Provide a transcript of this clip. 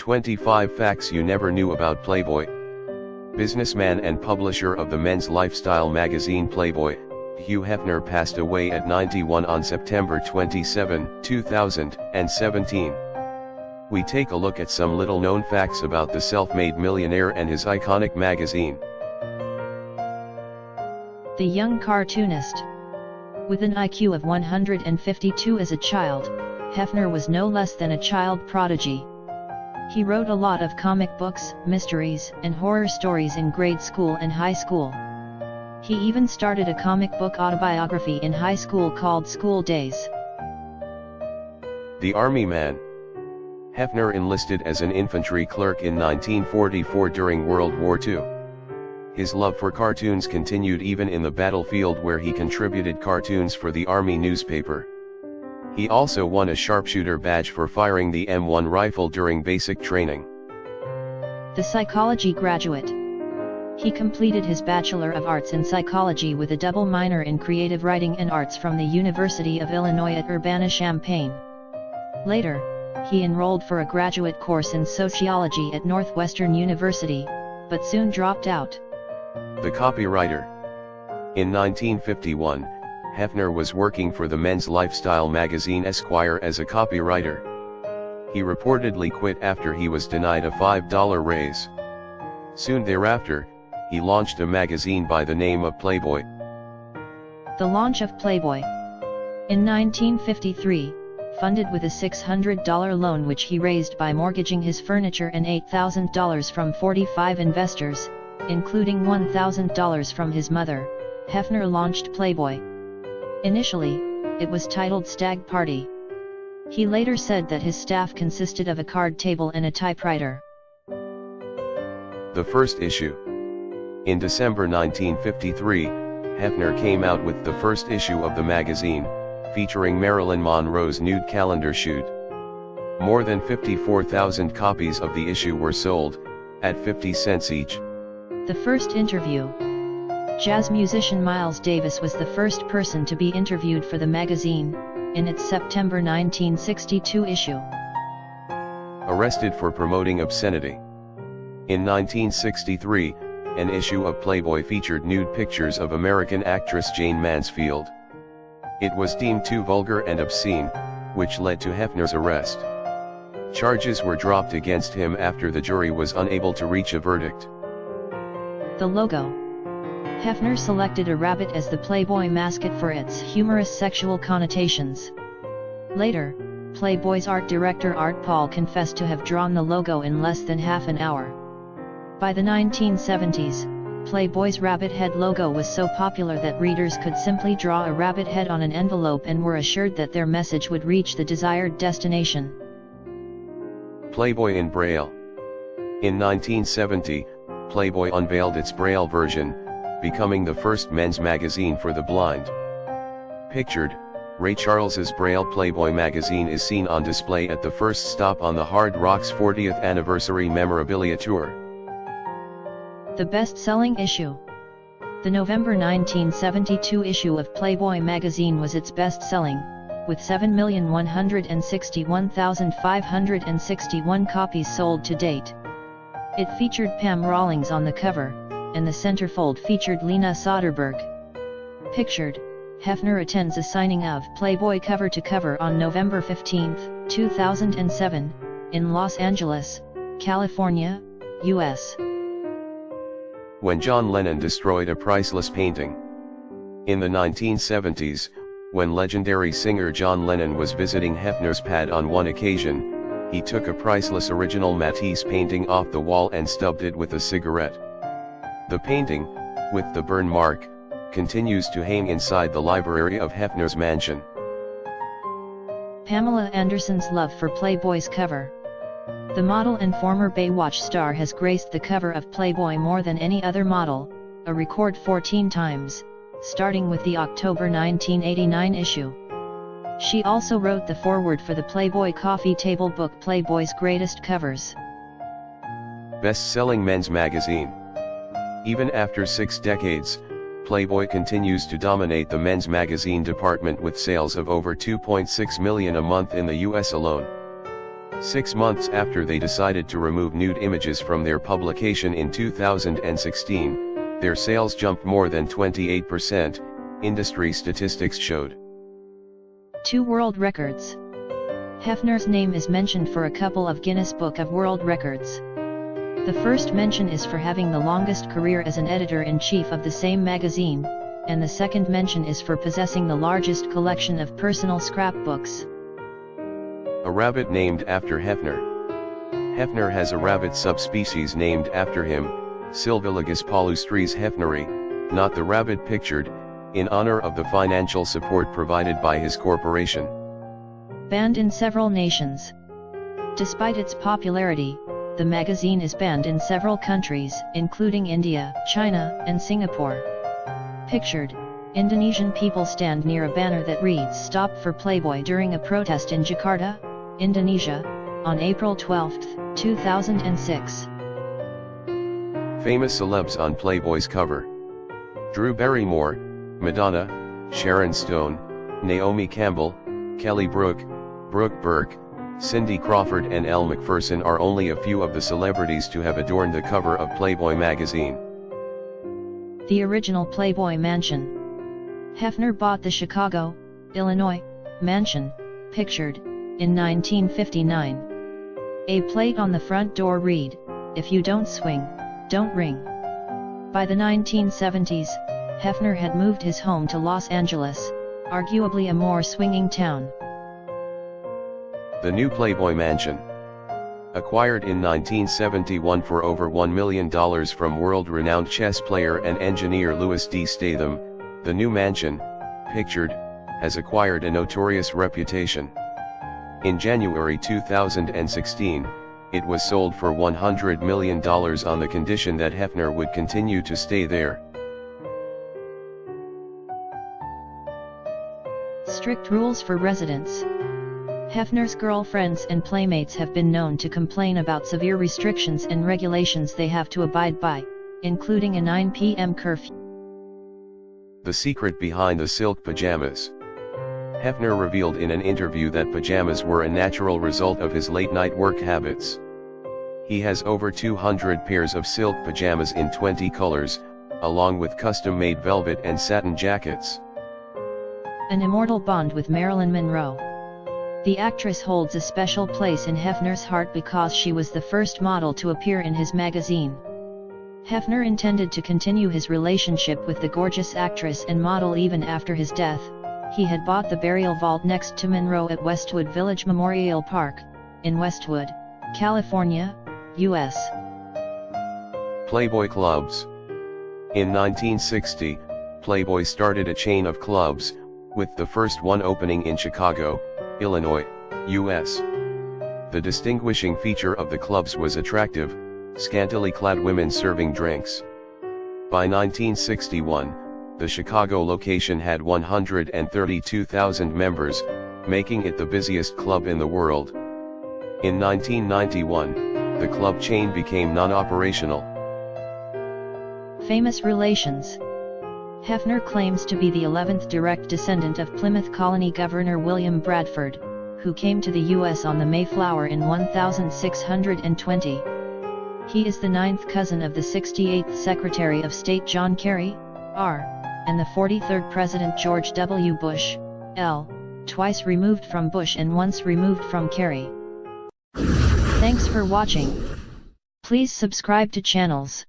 25 Facts You Never Knew About Playboy. Businessman and publisher of the men's lifestyle magazine Playboy, Hugh Hefner passed away at 91 on September 27, 2017. We take a look at some little-known facts about the self-made millionaire and his iconic magazine. The young cartoonist. With an IQ of 152 as a child, Hefner was no less than a child prodigy. He wrote a lot of comic books, mysteries, and horror stories in grade school and high school. He even started a comic book autobiography in high school called School Days. The Army Man. Hefner enlisted as an infantry clerk in 1944 during World War II. His love for cartoons continued even in the battlefield, where he contributed cartoons for the Army newspaper. He also won a sharpshooter badge for firing the M1 rifle during basic training. The psychology graduate. He completed his Bachelor of Arts in Psychology with a double minor in Creative Writing and Arts from the University of Illinois at Urbana-Champaign. Later, he enrolled for a graduate course in Sociology at Northwestern University, but soon dropped out. The Copywriter. In 1951, Hefner was working for the men's lifestyle magazine Esquire as a copywriter. He reportedly quit after he was denied a $5 raise. Soon thereafter, he launched a magazine by the name of Playboy. The launch of Playboy. In 1953, funded with a $600 loan which he raised by mortgaging his furniture and $8,000 from 45 investors, including $1,000 from his mother, Hefner launched Playboy. Initially, it was titled Stag Party. He later said that his staff consisted of a card table and a typewriter. The first issue. In December 1953, Hefner came out with the first issue of the magazine, featuring Marilyn Monroe's nude calendar shoot. More than 54,000 copies of the issue were sold, at 50 cents each. The first interview. Jazz musician Miles Davis was the first person to be interviewed for the magazine, in its September 1962 issue. Arrested for promoting obscenity. In 1963, an issue of Playboy featured nude pictures of American actress Jayne Mansfield. It was deemed too vulgar and obscene, which led to Hefner's arrest. Charges were dropped against him after the jury was unable to reach a verdict. The logo. Hefner selected a rabbit as the Playboy mascot for its humorous sexual connotations. Later, Playboy's art director Art Paul confessed to have drawn the logo in less than half an hour. By the 1970s, Playboy's rabbit head logo was so popular that readers could simply draw a rabbit head on an envelope and were assured that their message would reach the desired destination. Playboy in Braille. In 1970, Playboy unveiled its Braille version, becoming the first men's magazine for the blind. Pictured, Ray Charles's Braille Playboy magazine is seen on display at the first stop on the Hard Rock's 40th anniversary memorabilia tour. The best-selling issue. The November 1972 issue of Playboy magazine was its best-selling, with 7,161,561 copies sold to date. It featured Pam Rawlings on the cover, and the centerfold featured Lena Soderbergh. Pictured, Hefner attends a signing of Playboy cover-to-cover on November 15, 2007, in Los Angeles, California, U.S. When John Lennon destroyed a priceless painting. In the 1970s, when legendary singer John Lennon was visiting Hefner's pad on one occasion, he took a priceless original Matisse painting off the wall and stubbed it with a cigarette. The painting, with the burn mark, continues to hang inside the library of Hefner's mansion. Pamela Anderson's love for Playboy's cover. The model and former Baywatch star has graced the cover of Playboy more than any other model, a record 14 times, starting with the October 1989 issue. She also wrote the foreword for the Playboy coffee table book Playboy's Greatest Covers. Best-selling men's magazine. Even after 6 decades, Playboy continues to dominate the men's magazine department with sales of over 2.6 million a month in the US alone. 6 months after they decided to remove nude images from their publication in 2016, their sales jumped more than 28%, industry statistics showed. 2 world records. Hefner's name is mentioned for a couple of Guinness Book of World Records. The first mention is for having the longest career as an editor-in-chief of the same magazine, and the second mention is for possessing the largest collection of personal scrapbooks. A rabbit named after Hefner. Hefner has a rabbit subspecies named after him, Sylvilagus palustris hefneri, not the rabbit pictured, in honor of the financial support provided by his corporation. Banned in several nations. Despite its popularity, the magazine is banned in several countries, including India, China, and Singapore. Pictured, Indonesian people stand near a banner that reads "Stop for Playboy" during a protest in Jakarta, Indonesia, on April 12, 2006. Famous celebs on Playboy's cover. Drew Barrymore, Madonna, Sharon Stone, Naomi Campbell, Kelly Brook, Brooke Burke, Cindy Crawford and Elle Macpherson are only a few of the celebrities to have adorned the cover of Playboy magazine. The original Playboy mansion. Hefner bought the Chicago, Illinois, mansion, pictured, in 1959. A plate on the front door read, "If you don't swing, don't ring." By the 1970s, Hefner had moved his home to Los Angeles, arguably a more swinging town. The new Playboy Mansion. Acquired in 1971 for over $1 million from world-renowned chess player and engineer Louis D. Statham, the new mansion, pictured, has acquired a notorious reputation. In January 2016, it was sold for $100 million on the condition that Hefner would continue to stay there. Strict rules for residents. Hefner's girlfriends and playmates have been known to complain about severe restrictions and regulations they have to abide by, including a 9 p.m. curfew. The secret behind the silk pajamas. Hefner revealed in an interview that pajamas were a natural result of his late-night work habits. He has over 200 pairs of silk pajamas in 20 colors, along with custom-made velvet and satin jackets. An immortal bond with Marilyn Monroe. The actress holds a special place in Hefner's heart because she was the first model to appear in his magazine. Hefner intended to continue his relationship with the gorgeous actress and model even after his death. He had bought the burial vault next to Monroe at Westwood Village Memorial Park, in Westwood, California, U.S. Playboy Clubs. In 1960, Playboy started a chain of clubs, with the first one opening in Chicago, Illinois, U.S. The distinguishing feature of the clubs was attractive, scantily clad women serving drinks. By 1961, the Chicago location had 132,000 members, making it the busiest club in the world. In 1991, the club chain became non-operational. Famous relations. Hefner claims to be the 11th direct descendant of Plymouth Colony Governor William Bradford, who came to the U.S. on the Mayflower in 1620. He is the 9th cousin of the 68th Secretary of State John Kerry, R., and the 43rd President George W. Bush, L., twice removed from Bush and once removed from Kerry. Thanks for watching. Please subscribe to channels.